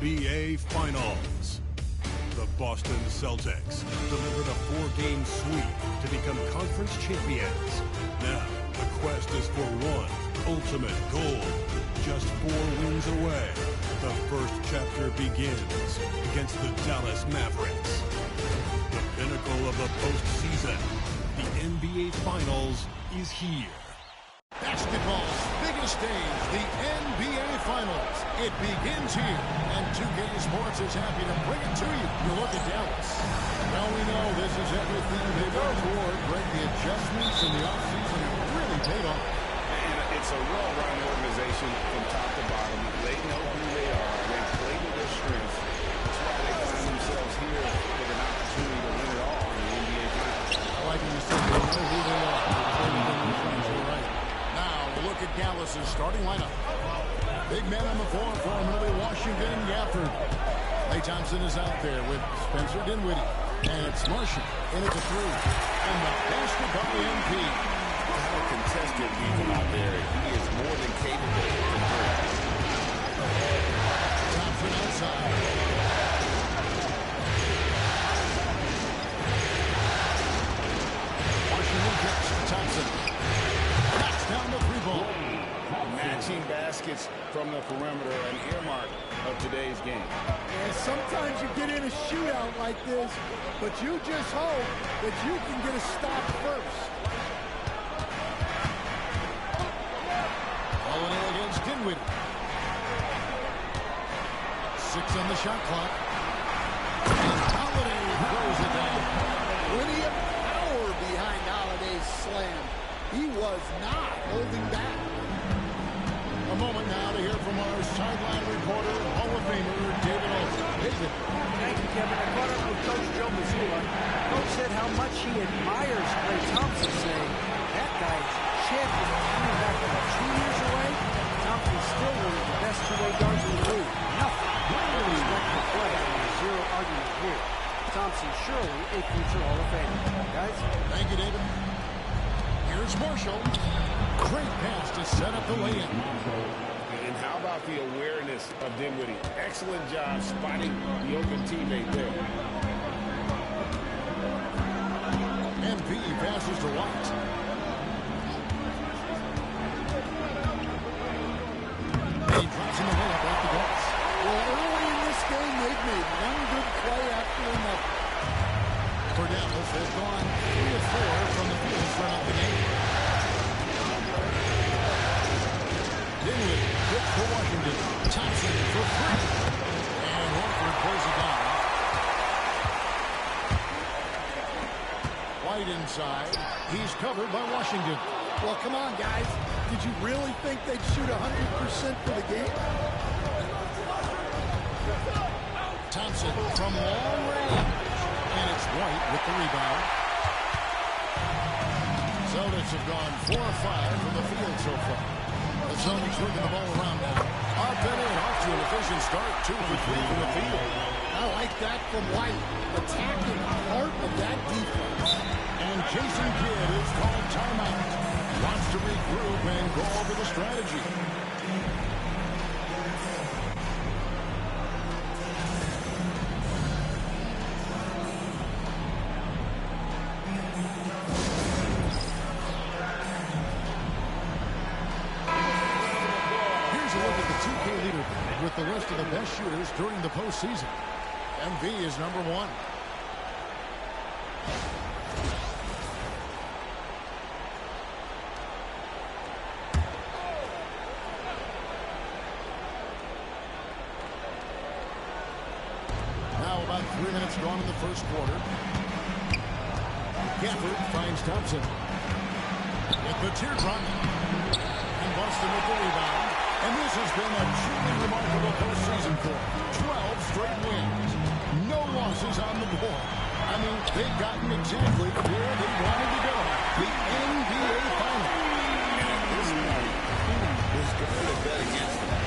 NBA Finals. The Boston Celtics delivered a 4-game sweep to become conference champions. Now, the quest is for one ultimate goal. Just 4 wins away, the first chapter begins against the Dallas Mavericks. The pinnacle of the postseason, the NBA Finals, is here. Basketball's biggest stage, the NBA Finals. It begins here, and 2K Sports is happy to bring it to you. You look at Dallas. Now we know this is everything they worked toward, but the adjustments in the offseason have really paid off. And it's a well-run organization from top to bottom. They know who they are. They play to their strengths. That's why they find themselves here with an opportunity to win it all in the NBA Finals. I like what you said. They know who they are. You're right. Now, look at Dallas's starting lineup. Big man on the floor for Washington, Gafford. Klay Thompson is out there with Spencer Dinwiddie. And it's Marshall. And it's a 3. And the basketball MP. How contested even out there. He is more than capable of doing. Thompson outside. Washington gets Thompson. Knocks down the 3-ball. Matching baskets from the perimeter, an earmark of today's game. And sometimes you get in a shootout like this, but you just hope that you can get a stop first. Holiday against Dinwiddie. 6 on the shot clock. And Holiday throws it down. Plenty of power behind Holiday's slam. He was not holding back. A moment now to hear from our sideline reporter, Hall of Famer David Olson. David. Thank you, Kevin. I caught up with Coach Joe Mazzulla. Coach said how much he admires Klay Thompson, saying that guy's champion coming back from 2 years away. Thompson's still one of the best two-way guards in the league. Nothing. No respect for Klay. Zero argument here. Thompson surely a future Hall of Famer. Guys? Thank you, David. Here's Marshall. Great pass to set up the lay-in. And how about the awareness of Dinwiddie? Excellent job spotting the open teammate there. MP passes to White. He drops in the layup off the glass. Well, early in this game, they've made one good play after another. For Dallas, they've gone 3 of 4 from the field throughout the game. Dinwiddie hits for Washington. Thompson for 3. And Horford pulls it down. White inside. He's covered by Washington. Well, come on, guys. Did you really think they'd shoot 100% for the game? Thompson from long range. And it's White with the rebound. Celtics have gone 4 of 5 from the field so far. The Celtics working the ball around now. Off to an efficient start. 2 for 3 from the field. I like that from White. Attacking part of that defense. And Jason Kidd is called timeout. Wants to regroup and go over the strategy. Here's a look at the 2K leaderboard with the list of the best shooters during the postseason. MV is number 1. Now about 3 minutes gone in the first quarter. Gafford finds Thompson. With the teardrop. And Boston with the rebound. And this has been a truly remarkable postseason for 12 straight wins. No losses on the board. I mean, they've gotten exactly where they wanted to go. The NBA Finals. And at this point, who is going to bet against them?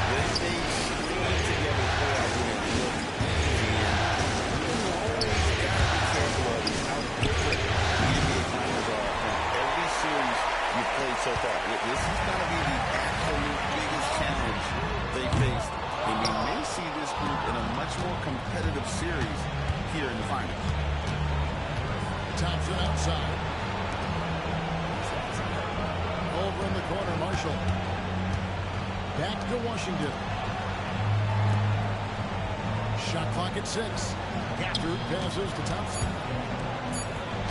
They think putting together playoff wins look easy, and you always got to be careful of how different the NBA Finals are from every series you've played so far. This is going to be the absolute biggest challenge they faced And we may see this group in a much more competitive series here in the finals. Thompson outside. Over in the corner, Marshall. Back to Washington. Shot clock at 6. Gafford passes to Thompson.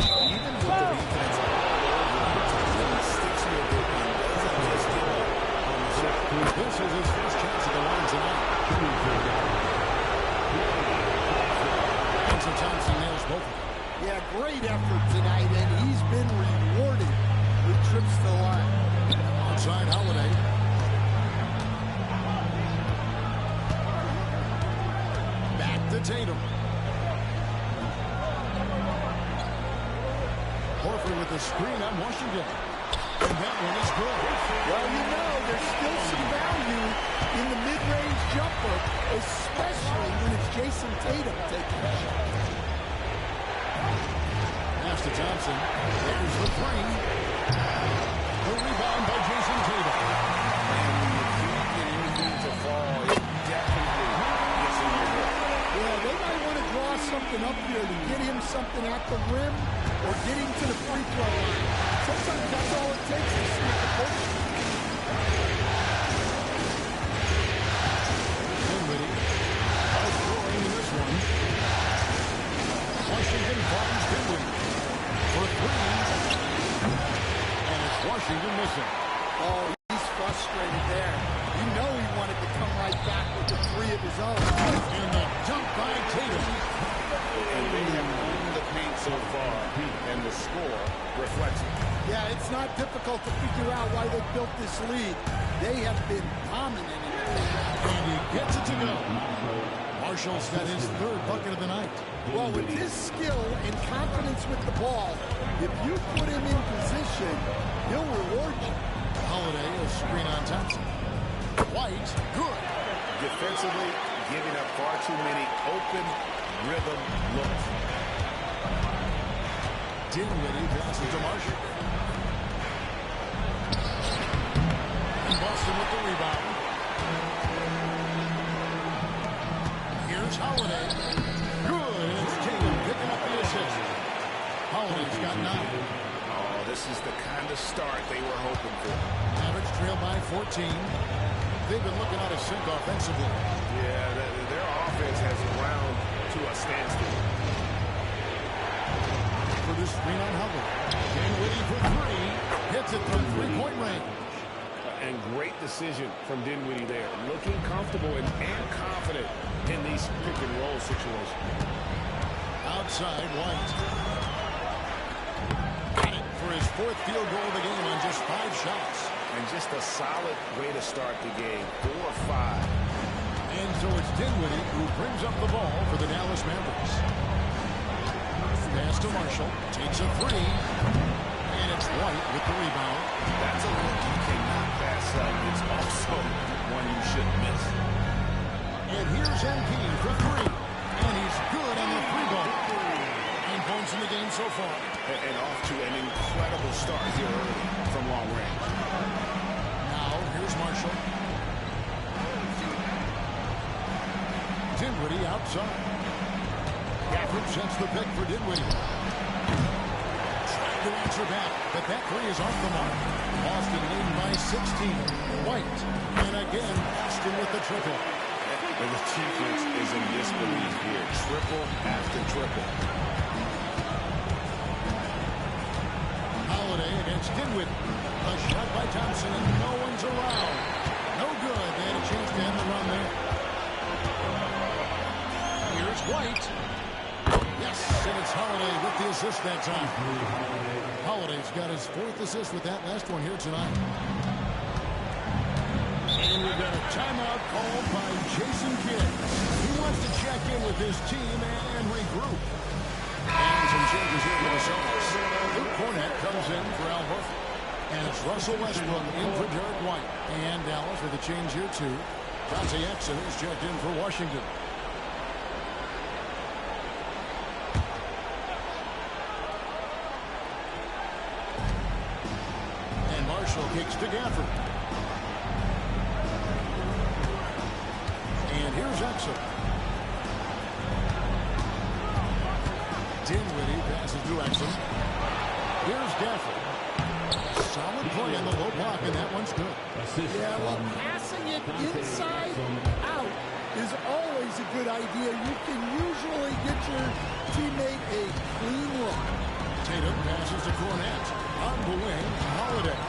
Even with the defense all over, sticks with it and doesn't just give up on the shot. This is his first chance at the line tonight. Vincent Thompson nails both of them. Yeah, great effort tonight, and he's been rewarded with trips to the line. Outside Holiday. Back to Tatum. Horford with the screen on Washington. And that one is good. Well, you know, there's still some value in the mid-range jumper, especially when it's Jason Tatum taking the shot. Pass to Thompson. There's the three. The rebound by Jason Tatum. And when you can't get anything to fall, it definitely gets in your head. Yeah, they might want to draw something up here to get him something at the rim or get him to the free throw line. Sometimes that's all it takes to sneak a push. Dinwiddie outscoring in this one. Washington finds Dinwiddie for three. And it's Washington missing. Oh, he's frustrated there. You know he wanted to come right back with the three of his own. And the dunk by Tatum. And they have owned the paint so far, and the score reflects it. Yeah, it's not difficult to figure out why they built this lead. They have been dominant in it. And he gets it to go. Marshall's got his third bucket of the night. Well, with his skill and confidence with the ball, if you put him in position, he'll reward you. Holiday, a screen on Thompson. White, good. Defensively, giving up far too many open rhythm looks. Dinwiddie passes to Marshall. And Boston with the rebound. Here's Holiday. Good. And it's Tatum picking up the assist. Holiday's got 9. Oh, this is the kind of start they were hoping for. Mavericks trail by 14. They've been looking out of sync offensively. Yeah, their offense has ground to a standstill. For the screen on Hubbard. Dinwiddie for 3. Hits it from three-point range. And great decision from Dinwiddie there. Looking comfortable and confident in these pick-and-roll situations. Outside, White. Got it for his 4th field goal of the game on just 5 shots. And just a solid way to start the game. 4 or 5. And so it's Dinwiddie who brings up the ball for the Dallas Mavericks. Pass to Marshall. Takes a 3. And it's White with the rebound. That's a look you cannot pass up. It's also one you shouldn't miss. And here's MP for 3. And he's good on the 3-ball. 9 points in the game so far. And off to an incredible start here early from long range. Now, here's Marshall. Dinwiddie outside. Gafford sets the pick for Dinwiddie. Trying to answer back, but that 3 is off the mark. Boston leading by 16. White. And again, Boston with the triple. And the defense is in disbelief here. Triple after triple. Holiday against Dinwiddie. A shot by Thompson, and no one's around. No good. They had a chance to end the run there. Here's White. Yes, and it's Holiday with the assist that time. Holiday's got his 4th assist with that last one here tonight. And we've got a timeout called by Jason Kidd. He wants to check in with his team and regroup. And some changes here for the Celtics. Luke Cornett comes in for Al Horford. And it's Russell Westbrook in for Derek White. And Dallas with a change here too. Dante Exum is checked in for Washington. And Marshall kicks to Gafford. here's Rickson. Dinwiddie passes to Rickson. Here's Gafford. Solid play on the low block, and that one's good. Yeah, well, passing it inside out is always a good idea. You can usually get your teammate a clean look. Tatum passes to Cornette. On the wing, Holiday.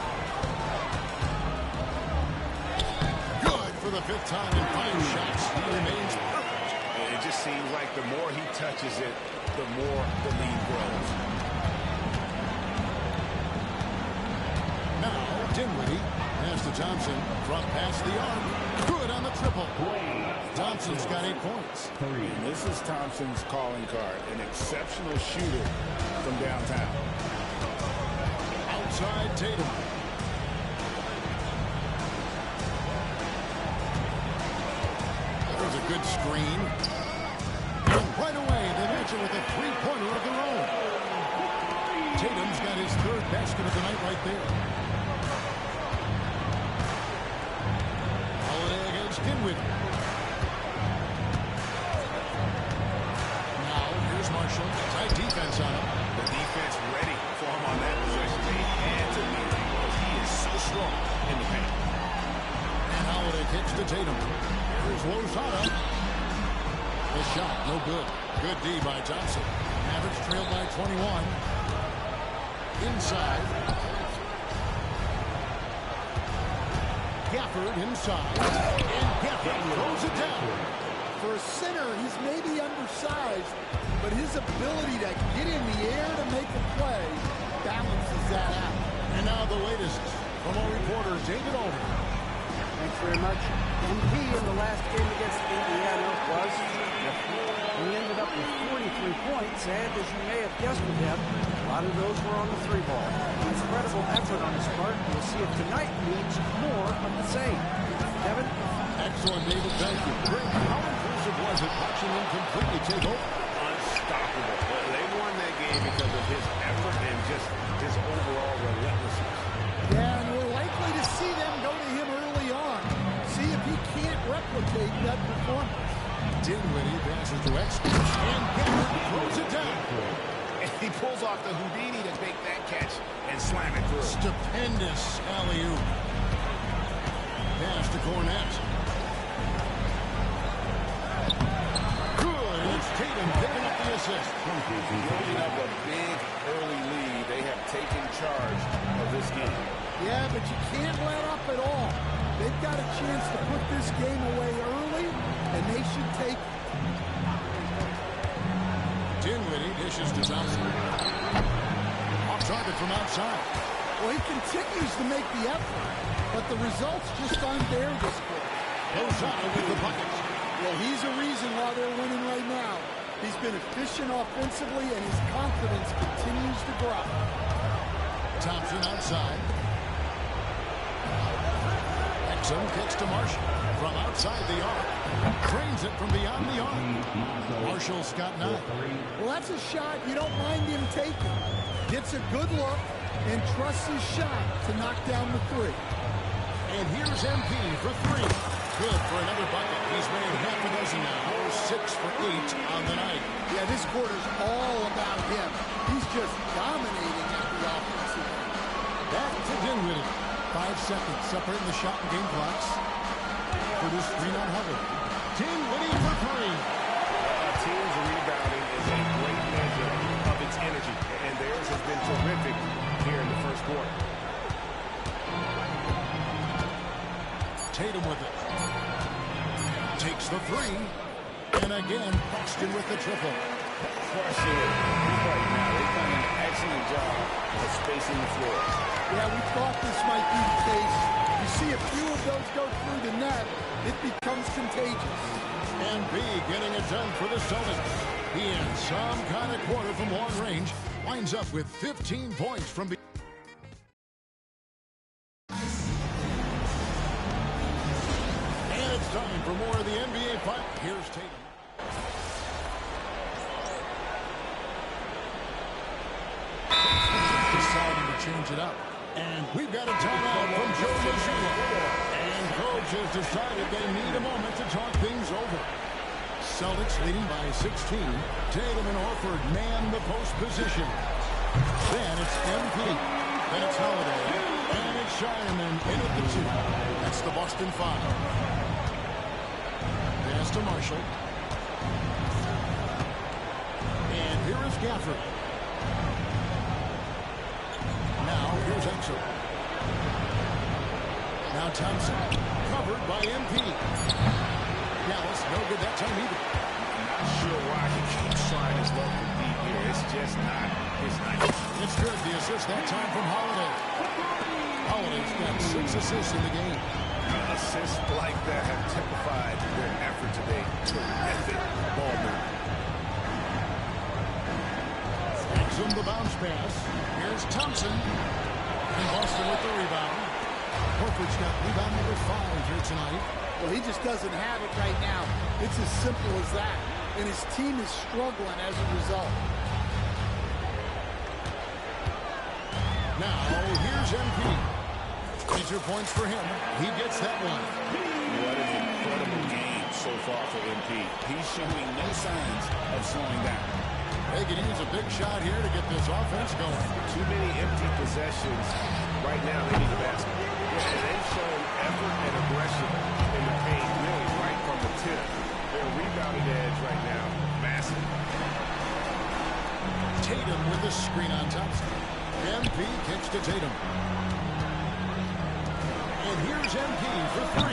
Good for the 5th time in 5 shots. He remains perfect. It just seems like the more he touches it, the more the lead grows. Now, Dinwiddie pass to Thompson. Front past the arc. Good on the triple. Thompson's got 8 points. And this is Thompson's calling card. An exceptional shooter from downtown. Outside Tatum. There's a good screen. And right away, they match it with a 3-pointer of their own. Tatum's got his 3rd basket of the night right there. Holiday against Dinwiddie. Now, here's Marshall. Tight defense on him. The defense ready for him on that possession. They had to be because he is so strong in the paint. And Holiday kicks to Tatum. Here's Lozada. The shot, no good. Good D by Thompson. Mavericks trailed by 21. Inside. Gafford inside. And Gafford throws it down. For a center, he's maybe undersized, but his ability to get in the air to make a play balances that out. And now the latest from our reporter, David Alden. Thanks very much. MP in the last game against Indiana was he ended up with 43 points, and as you may have guessed with him, a lot of those were on the 3-ball. Incredible effort on his part. We'll see if tonight needs more of the same. Kevin? Excellent, David. Thank you. Greg, how impressive was it watching him completely take over? Unstoppable. They won that game because of his effort and just his overall relentlessness. Yeah, and we're likely to see them go to him early on. See if he can't replicate that performance. Dinwiddie passes to Rickson. And Gafford throws it down. And he pulls off the Houdini to make that catch and slam it through. Stupendous alley-oop. Pass to Cornette. Good. It's Tatum picking up the assist. Building up a big early lead. They have taken charge of this game. Yeah, but you can't let up at all. They've got a chance to put this game away early, and they should take it. Dinwiddie dishes to Thompson. Off target from outside. Well, he continues to make the effort, but the results just aren't there this quarter. Lozada with the bucket. Well, he's a reason why they're winning right now. He's been efficient offensively, and his confidence continues to grow. Thompson outside. Rickson kicks to Marshall. From outside the arc. Trains it from beyond the arc. Marshall's got 9. Well, that's a shot you don't mind him taking. Gets a good look and trusts his shot to knock down the 3. And here's MP for 3. Good for another bucket. He's made half a dozen now. 6 for 8 on the night. Yeah, this quarter's all about him. He's just dominating at the offensive end. Back to Dinwiddie. 5 seconds separating the shot and game clocks. For this 3-9 Hubbard. Dinwiddie for 3. A team's rebounding is a great measure of its energy, and theirs has been terrific here in the first quarter. Tatum with it. Takes the 3. And again, Buxton with the triple. Crushing it right now. They've done an excellent job of spacing the floor. Yeah, we thought this might be the case. You see a few of those go through the net, it becomes contagious. And B getting it done for the Celtics. He had some kind of quarter from long range. Winds up with 15 points from B. And it's time for more of the NBA fight. Here's Tatum. Deciding to change it up. And we've got a timeout from Joe Mazzulla. And Coach has decided they need a moment to talk things over. Celtics leading by 16. Tatum and Horford man the post position. Then it's MP. Then it's Holiday. And it's Shireman in at the 2. That's the Boston 5. Pass to Marshall. And here is Gafford. Now here's Rickson. Now Thompson. Covered by MP. Dallas, no good that time either. I'm not sure why he keeps trying his luck with deep here. It's just not his night. It's good. The assist that time from Holiday. Holiday's got 6 assists in the game. Assists like that have typified their effort today. Terrific ball movement. Rickson the bounce pass. Here's Thompson. And Boston with the rebound. Horford's got rebound number 5 here tonight. Well, he just doesn't have it right now. It's as simple as that. And his team is struggling as a result. Now, here's MP. 22 points for him. He gets that one. What an incredible game so far for MP. He's showing no signs of slowing down. They could use a big shot here to get this offense going. Too many empty possessions. Right now, they need the basket. Yeah, and they've shown effort and aggression in the paint, really, right from the tip. Their rebounding edge right now, massive. Tatum with the screen on Thompson. MP kicks to Tatum. And here's MP for 3.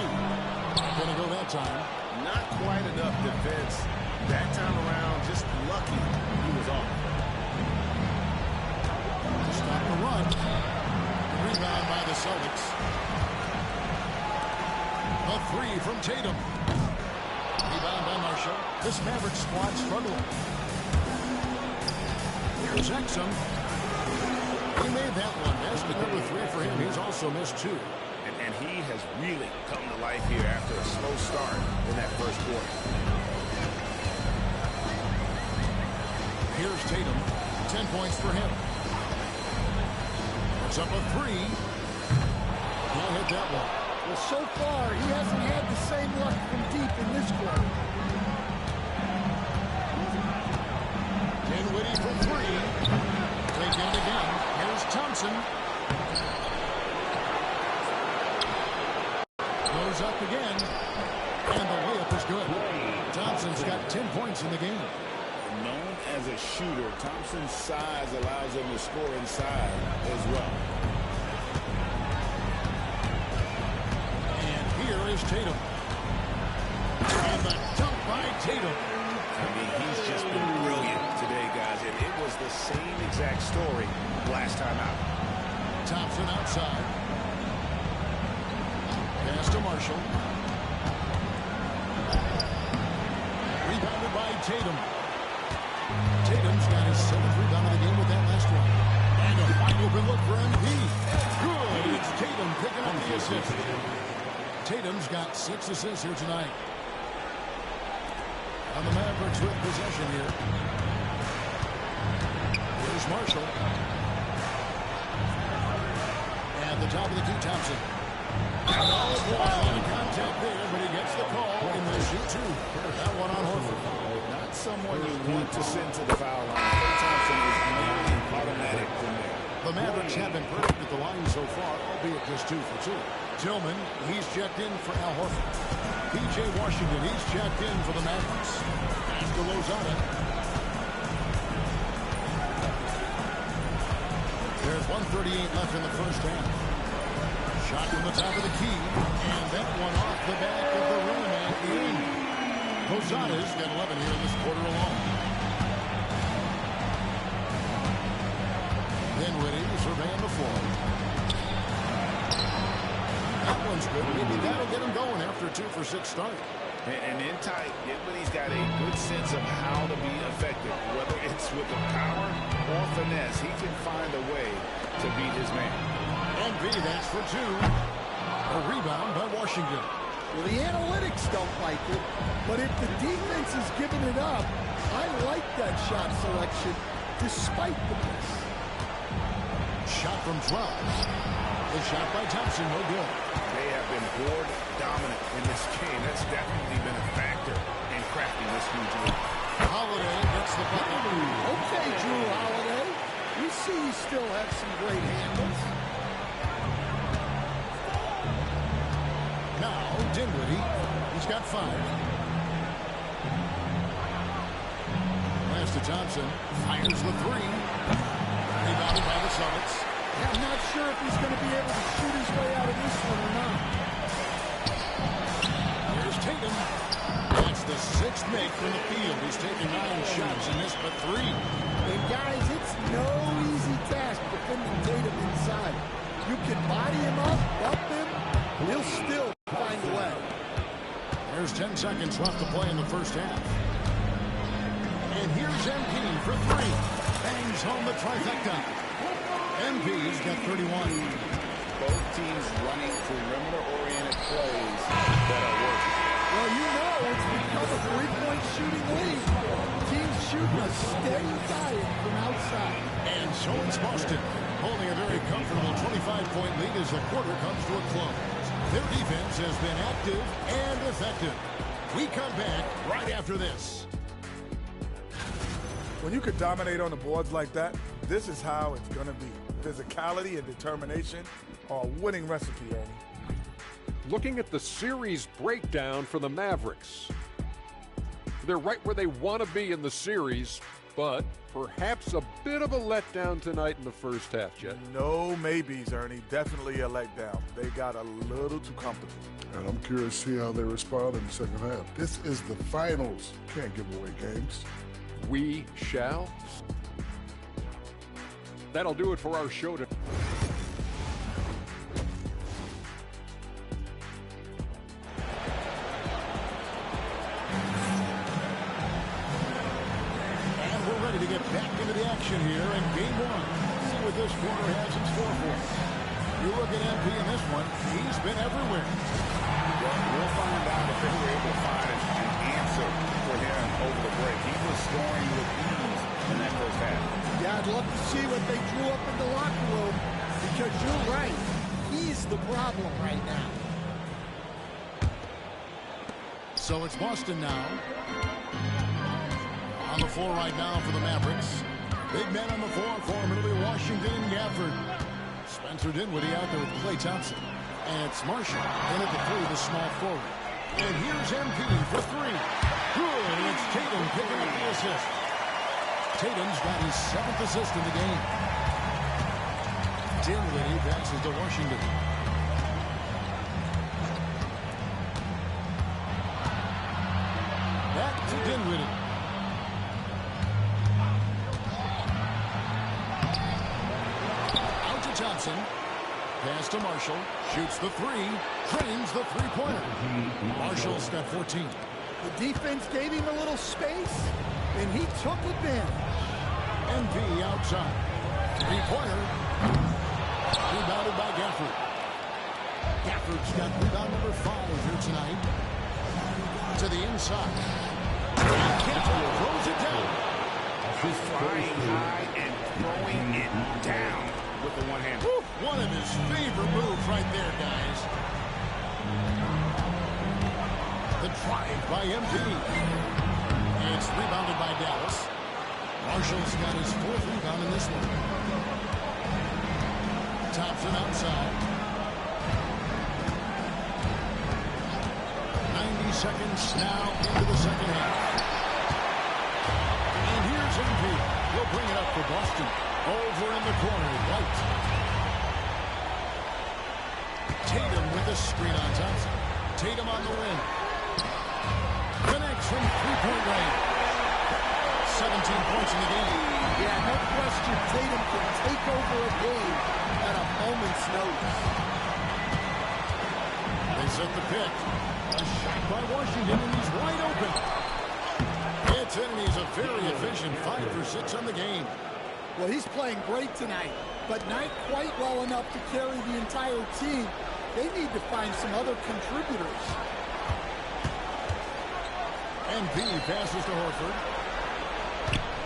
Gonna go that time. Not quite enough defense. That time around, just lucky he was off. Stop the run. Rebound by the Celtics. A 3 from Tatum. Rebound by Marshall. This Maverick squad struggling. Here's Rickson. He made that one. Basket number 3 for him. He's also missed 2. And he has really come to life here after a slow start in that first quarter. Here's Tatum. 10 points for him. It's up a 3. He'll hit that one. Well, so far, he hasn't had the same luck from deep in this quarter. Dinwiddie for 3. Taken it again. Here's Thompson. Goes up again. And the layup is good. Thompson's got 10 points in the game. Known as a shooter, Thompson's size allows him to score inside as well. And here is Tatum. And the dunk by Tatum. I mean, he's just been brilliant today, guys. And it was the same exact story last time out. Thompson outside. Pass to Marshall. Rebounded by Tatum. Tatum's got his 7th rebound of the game with that last one. And a wide open look for MP. Good. It's Tatum picking up the assist. Tatum's got 6 assists here tonight. On the Mavericks with possession here. Here's Marshall. At the top of the key, Thompson. And contact there, but he gets the call in the shoot 2. That one on Horford. Not someone you want to send to the foul line. Klay Thompson is nearly automatic from there. The Mavericks have been perfect at the line so far, albeit just 2 for 2. Tillman, he's checked in for Al Horford. P.J. Washington, he's checked in for the Mavericks. Pass to Lozada. There's 1:38 left in the first half. Shot from the top of the key, and that one off the back of the rim and in. Lozada's got 11 here in this quarter alone. Dinwiddie surveying the floor. That one's good. Maybe that'll get him going after a 2 for 6 start. And in tight, Dinwiddie's got a good sense of how to be effective. Whether it's with the power or finesse, he can find a way to beat his man. And B, that's for 2. A rebound by Washington. Well, the analytics don't like it, but if the defense is giving it up, I like that shot selection despite the miss. Shot from 12. The shot by Thompson, no good. They have been board dominant in this game. That's definitely been a factor in crafting this huge lead. Holiday gets the bucket. Okay, Drew Holiday. You see you still have some great handles. Now, Dinwiddie. He's got 5. Pass to Thompson. Fires the 3. Rebounded by the Summits. Yeah, I'm not sure if he's going to be able to shoot his way out of this one or not. Here's Tatum. That's the 6th make from the field. He's taken 9 shots and missed but 3. And guys, it's no easy task defending Tatum inside. You can body him up, bump him, he'll still find a way. There's 10 seconds left to play in the first half. And here's MP for 3. Bangs home the trifecta. MP's got 31. Both teams running perimeter-oriented plays that are working. Well, you know it's become a three-point shooting league. Teams shooting a steady diet from outside. And so it's Boston, holding a very comfortable 25-point lead as the quarter comes to a close. Their defense has been active and effective. We come back right after this. When you could dominate on the boards like that, this is how it's going to be. Physicality and determination are a winning recipe, Ernie. Looking at the series breakdown for the Mavericks. They're right where they want to be in the series, but perhaps a bit of a letdown tonight in the first half, Jet. No maybes, Ernie. Definitely a letdown. They got a little too comfortable. And I'm curious to see how they respond in the second half. This is the finals. Can't give away games. We shall. That'll do it for our show today. And we're ready to get back into the action here in Game 1. See what this quarter has in store for us. You look at MP in this one, he's been everywhere. Well, we'll find out if they were able to find an answer for him over the break. He was scoring with ease in that first half. Yeah, I'd love to see what they drew up in the locker room, because you're right. He's the problem right now. So it's Boston now. On the floor right now for the Mavericks. Big men on the floor for him. It'll be Washington and Gafford. Spencer Dinwiddie out there with Klay Thompson. And it's Marshall in at the 3, the small forward. And here's MP for 3. Good, and it's Tatum picking up the assist. Tatum's got his 7th assist in the game. Dinwiddie passes to Washington. Back to Dinwiddie. Out to Thompson. Pass to Marshall. Shoots the 3. Drains the 3-pointer. Marshall's got 14. The defense gave him a little space, and he took advantage. MP outside. 3-pointer. Rebounded by Gafford. Gafford's got rebound number 5 here tonight. To the inside. Gafford throws it down. Flying high and throwing it down with the one hand. One of his favorite moves right there, guys. The drive by MP. It's rebounded by Dallas. Marshall's got his 4th rebound in this one. Thompson outside. 90 seconds now into the second half. And here's MP. He'll bring it up for Boston. Over in the corner, White. Tatum with the screen on Thompson. Tatum on the wing. Connects from 3-point range. 17 points in the game. Yeah, no question Tatum can take over a game at a moment's notice. They set the pick. A shot by Washington, and he's wide open. It's in, and he's a very efficient 5 for 6 on the game. Well, he's playing great tonight, but not quite well enough to carry the entire team. They need to find some other contributors. MP passes to Horford.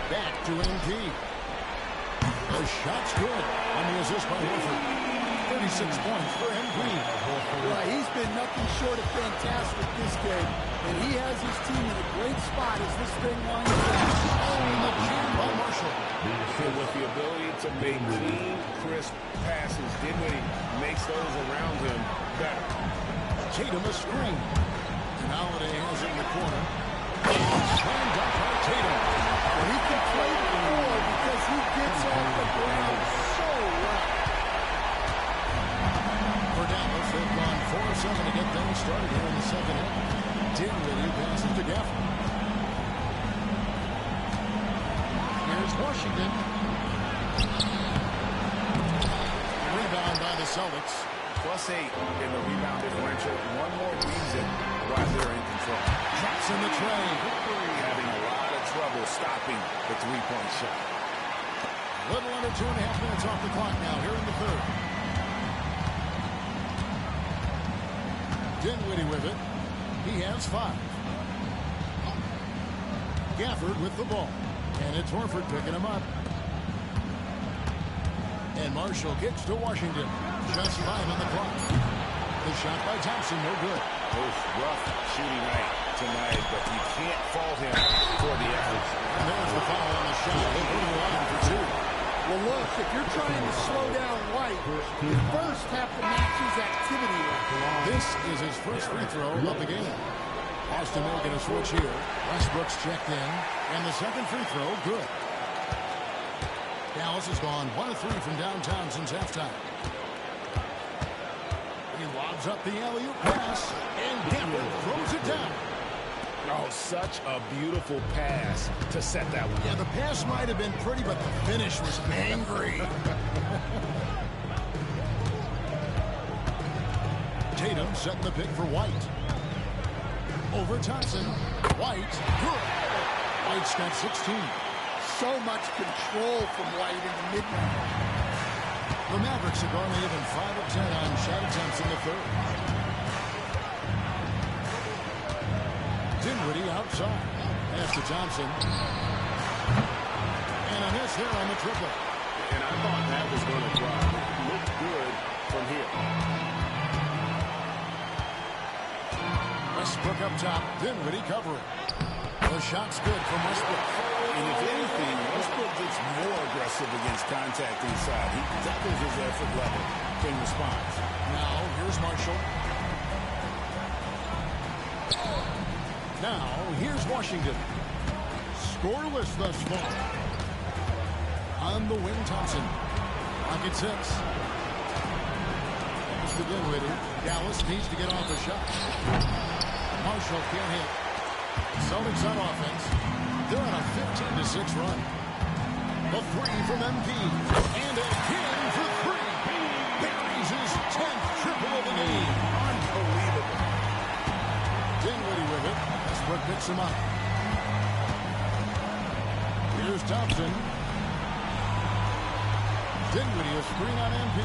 Back to MP. The shot's good on the assist by Horford. 36 points for MP. Well, he's been nothing short of fantastic this game, and he has his team in a great spot as this thing winds down. The jam by Marshall. And with the ability to make clean, crisp passes, Dinwiddie makes those around him better. Tatum a screen. And Holiday has it in the corner. Slam dunk by Tatum. Well, he can play the floor because he gets off the ground so well. For Dallas, they've gone 4 of 7 to get things started here in the second half. Dinwiddie passes to Gafford. Here's Washington. Rebound by the Celtics. +8 in the rebound differential. One more reason why they're in control. Drops in the tray. Having a lot of trouble stopping the three-point shot. A little under 2.5 minutes off the clock now here in the third. Dinwiddie with it. He has 5. Gafford with the ball. And it's Horford picking him up. And Marshall kicks to Washington. Just 5 on the clock. The shot by Thompson, no good. Rough shooting night tonight, but you can't fault him for the effort. And there's the foul on the shot. They'll go to the line for 2. Well, look, if you're trying to slow down White, you first have to match his activity. This is his first free throw of the game. Austin making a switch here. Westbrook's checked in. And the second free throw, good. Dallas has gone 1 of 3 from downtown since halftime. He lobs up the alley-oop pass. And Gafford throws it down. Oh, such a beautiful pass to set that one. Yeah, the pass might have been pretty, but the finish was angry. Tatum setting the pick for White. Over Thompson. White, good. White's got 16. So much control from White in the mid-range. The Mavericks have only even 5 of 10 on shot attempts in the third. Dinwiddie outside. Pass to Thompson. And a miss here on the triple. And I thought that was going to drop. It looked good from here. Westbrook up top. Dinwiddie covering. The shot's good from Westbrook. And if anything, Westbrook gets more aggressive against contact inside. He doubles his effort level in response. Now, here's Marshall. Now, here's Washington. Scoreless thus far. On the wing, Thompson. Pocket 6. Pass to Dinwiddie. Dallas needs to get off the shot. Marshall can't hit. Celtics on offense. They're on a 15-6 run. The 3 from MP. And again for 3. Buries his 10th triple of the game. Unbelievable. Dinwiddie with it. Westbrook picks him up. Here's Thompson. Dinwiddie a screen on MP.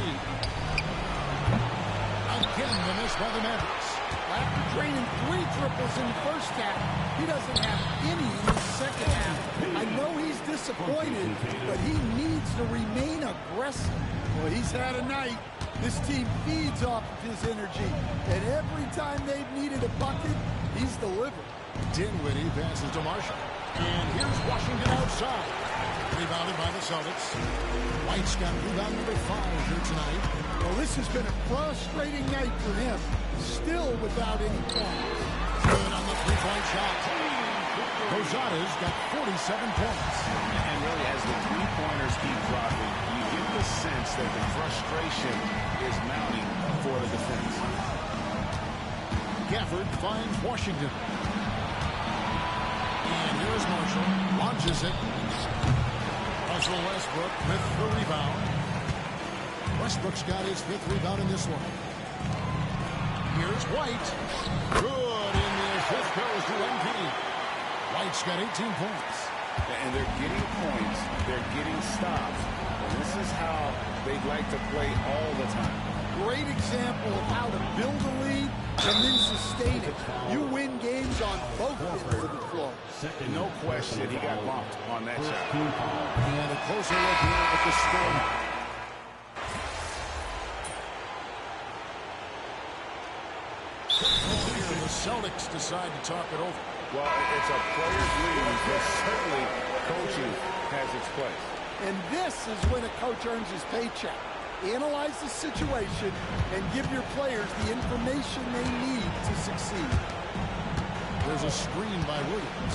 Again the miss by the Mavericks. After draining 3 triples in the first half, he doesn't have any in the second half. I know he's disappointed, but he needs to remain aggressive. Well, he's had a night. This team feeds off of his energy, and every time they've needed a bucket, he's delivered. Dinwiddie passes to Marshall. And here's Washington outside. Rebounded by the Celtics. White's got rebound number 5 here tonight. Well, this has been a frustrating night for him. Still without any points. Good on the 3-point shot. Rosada's got 47 points. And really, as the three-pointers keep dropping, you get the sense that the frustration is mounting for the defense. Gafford finds Washington. And here's Marshall. Launches it. Russell Westbrook with the rebound. Westbrook's got his 5th rebound in this one. Here's White. Good, and the assist goes to MP. White's got 18 points. And they're getting points. They're getting stops. And this is how they'd like to play all the time. Great example of how to build a lead and then sustain it. You win games on both ends of the floor. No question, he got bumped on that shot. And a closer look here at the score. Here, the Celtics decide to talk it over. Well, it's a player's league, but certainly coaching has its place. And this is when a coach earns his paycheck. Analyze the situation and give your players the information they need to succeed. There's a screen by Williams.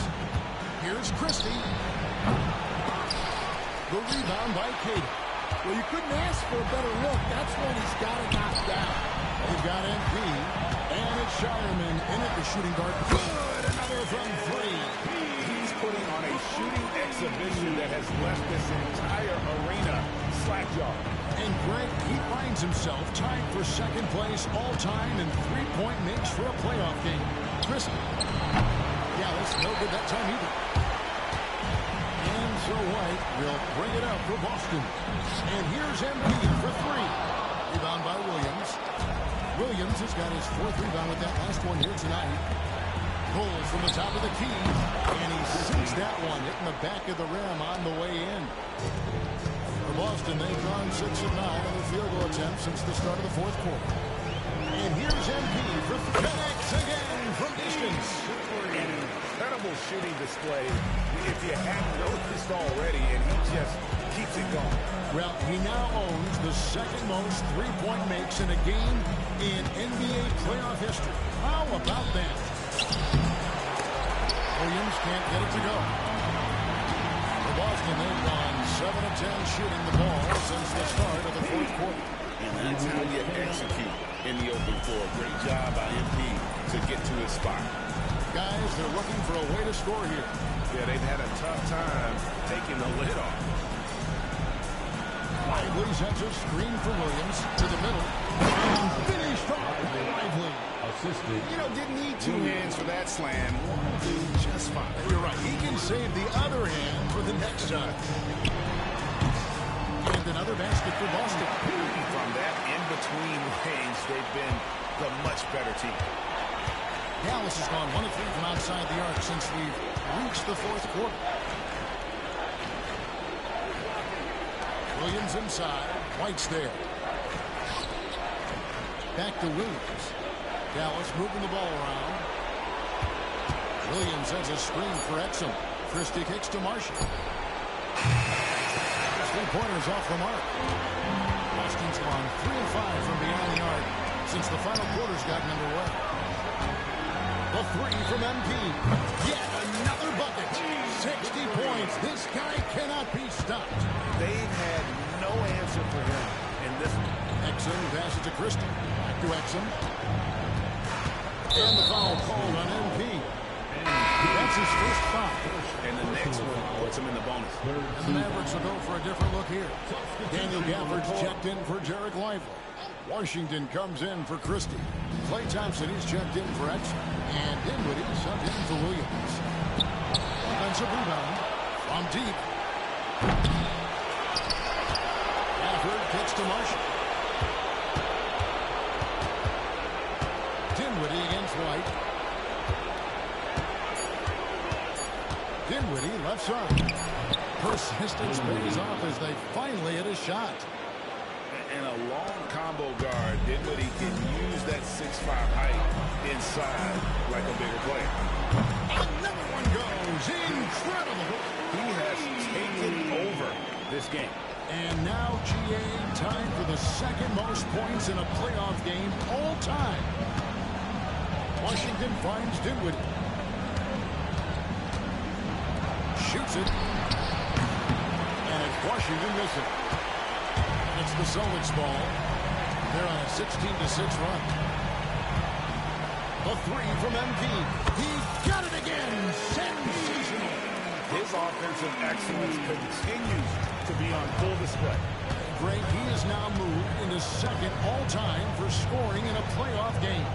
Here's Christie. The rebound by Cater. Well, you couldn't ask for a better look. That's when he's got it knocked down. They've got MP. And it's Shireman in at the shooting guard. Good! Another from three. He's putting on a shooting exhibition that has left this entire arena slack-jawed. And Greg, he finds himself tied for second place all-time in three-point makes for a playoff game. Christie. Yeah, that's no good that time either. And so White will bring it up for Boston. And here's MP for three. Rebound by Williams. Williams has got his fourth rebound with that last one here tonight. Pulls from the top of the key. And he sinks that one, hitting the back of the rim on the way in. For Boston, they've gone 6 of 9 on their field goal attempts since the start of the fourth quarter. And here's MP for connects again from distance. An incredible shooting display, if you hadn't noticed already, and he just keeps it going. Well, he now owns the second most three-point makes in a game in NBA playoff history. How about that? Williams can't get it to go. For Boston, they've gone 7 of 10 shooting the ball since the start of the fourth quarter. And that's how you execute in the open floor. Great job by MP to get to his spot. Guys, they're looking for a way to score here. Yeah, they've had a tough time taking the lid off. Lively sends a screen for Williams to the middle. And finished off by Lively. Assisted. You know, didn't need 2 hands for that slam. One do just fine. You're right. He can save the other hand for the next shot. And another basket for Boston. From that in-between range, they've been the much better team. Dallas has gone 1 of 3 from outside the arc since we've reached the fourth quarter. Williams inside. White's there. Back to Williams. Dallas moving the ball around. Williams has a screen for Rickson. Christie kicks to Marshall. Three-pointers off the mark. Boston's gone 3 of 5 from beyond the arc since the final quarter's gotten underway. The three from MP. Yet another bucket. 60 points. This guy cannot be stopped. They've had no answer for him in this one. Rickson passes to Christie. Back to Rickson. And the foul called on MP. That's his first foul. And the next one puts him in the bonus. And the Mavericks will go for a different look here. Daniel Gafford's checked in for Derek Lively. Washington comes in for Christie. Klay Thompson is checked in for Rickson. And Dinwiddie subbed in for Williams. Offensive rebound from deep. Gafford kicks to Marshall. Dinwiddie against White. Dinwiddie left side. Persistence pays off as they finally hit a shot. And a long combo guard, Dinwiddie can use that 6'5" height inside like a bigger player. Another one goes. Incredible. He has taken over this game. And now GA tied for the second most points in a playoff game all time. Washington finds Dinwiddie. Shoots it. And it's Washington missing. It's the Celtics ball. They're on a 16-6 run. The three from MP. He's got it again. Sensational. His offensive excellence continues to be on full display. Greg, he has now moved into second all-time for scoring in a playoff game.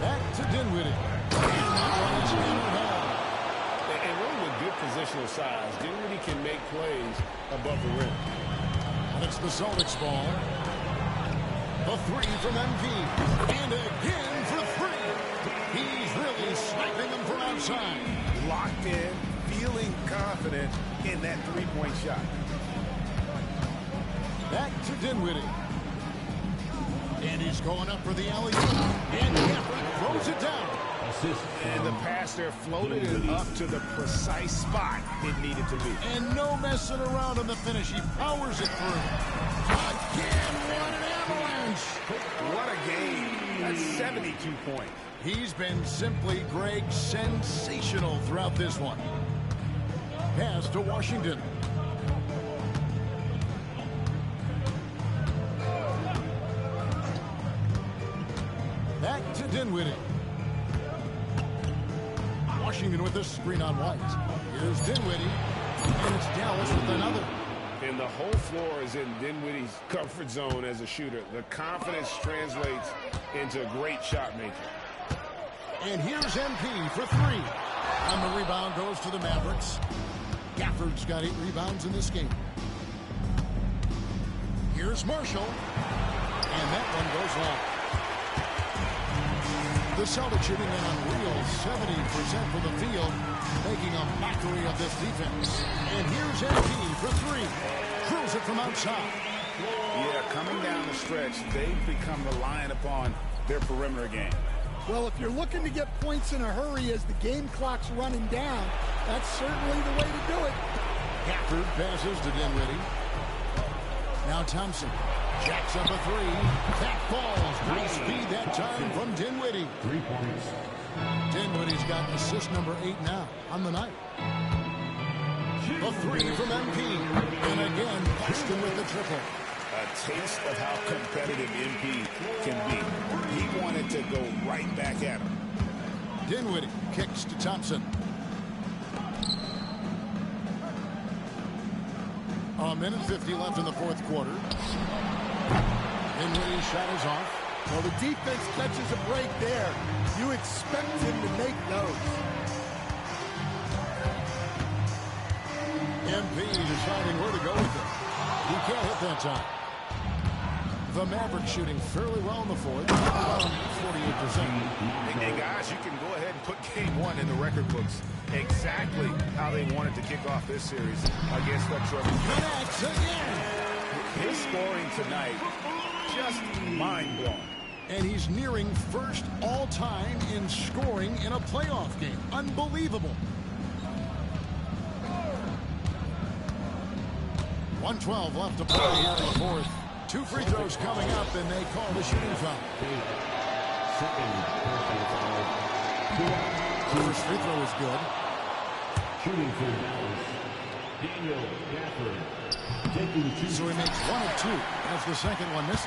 Back to Dinwiddie. And that one is hammered home. And really with good positional size, Dinwiddie can make plays above the rim. And it's the Celtics ball. The three from MP. And again for three. He's really sniping them from outside. Locked in, feeling confident in that three-point shot. Back to Dinwiddie. And he's going up for the alley-oop. And Gafford throws it down. And the pass there floated it up to the precise spot it needed to be. And no messing around on the finish. He powers it through. Again, what an avalanche. What a game. That's 72 points. He's been simply, Greg, sensational throughout this one. Pass to Washington. Back to Dinwiddie. Washington with a screen on White. Here's Dinwiddie. And it's Dallas with another. And the whole floor is in Dinwiddie's comfort zone as a shooter. The confidence translates into great shot making. And here's MP for three. And the rebound goes to the Mavericks. Gafford's got 8 rebounds in this game. Here's Marshall. And that one goes long. The Celtics shooting an unreal 70% from the field, making a mockery of this defense. And here's MP for three. Drills it from outside. Yeah, coming down the stretch, they've become reliant upon their perimeter game. Well, if you're looking to get points in a hurry as the game clock's running down, that's certainly the way to do it. Gafford passes to Dinwiddie. Now Thompson jacks up a three. That falls. Nice speed that time from Dinwiddie. 3 points. Dinwiddie's got assist number 8 now on the night. A three from MP. And again, Boston with the triple. A taste of how competitive MP can be. He wanted to go right back at him. Dinwiddie kicks to Thompson. A minute 50 left in the fourth quarter. Dinwiddie's shot is off. Well, the defense catches a break there. You expect him to make those. MP deciding where to go with it. He can't hit that time. The Mavericks shooting fairly well in the fourth. 48%. Hey, guys, you can go ahead and put game one in the record books. Exactly how they wanted to kick off this series against the Trailblazers. Connects again. His scoring tonight, just mind-blowing. And he's nearing first all-time in scoring in a playoff game. Unbelievable. 1:12 left to play here in the fourth. 2 free throws coming up, and they call the shooting foul. First free throw is good. Shooting for Dallas, Daniel Gafford. Taking 2. So he makes 1 of 2 as the second one misses.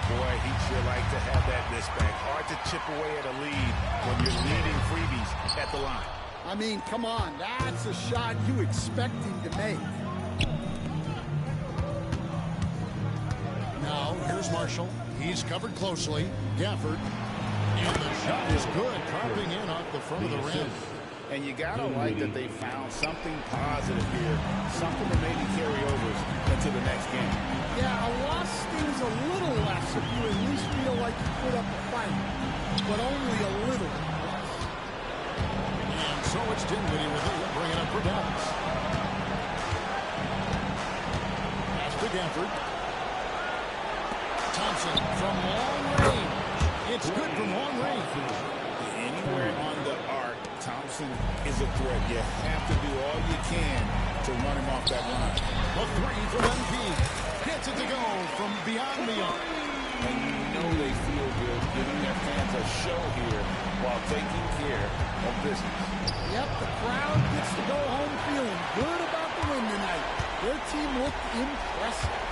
Boy, he'd sure like to have that miss back. Hard to chip away at a lead when you're leading freebies at the line. I mean, come on. That's a shot you expect him to make. Now, here's Marshall. He's covered closely. Gafford. And the shot is good, carving in off the front of the rim. And you got to like that they found something positive here, something to maybe carry over into the next game. Yeah, a loss stings a little less if you at least feel like you put up a fight, but only a little. And so it's Dinwiddie with it, bringing up for Dallas. Pass to Gafford. Thompson from long range. It's good from long range. Anywhere on the arc, Thompson is a threat. You have to do all you can to run him off that line. A three from MP. Gets it to go from beyond the arc. And you know they feel good giving their fans a show here while taking care of business. Yep, the crowd gets to go home feeling good about the win tonight. Their team looked impressive.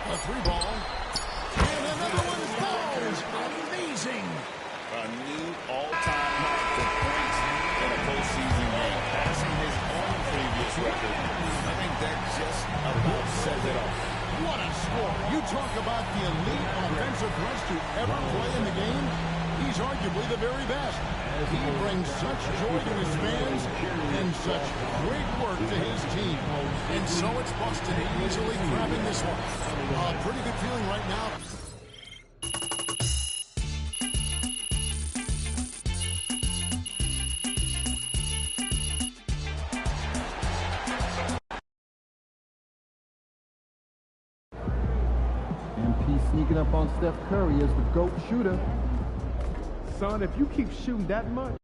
A three ball. And another one falls. Amazing. A new all-time high for points in a postseason game, passing his own previous record. I think that just about says it all. What a score. You talk about the elite offensive rush to ever play in the game. He's arguably the very best. He brings such joy to his fans and such great work to his team. And so it's Boston easily grabbing this one. A pretty good feeling right now. He's sneaking up on Steph Curry as the GOAT shooter. Son, if you keep shooting that much,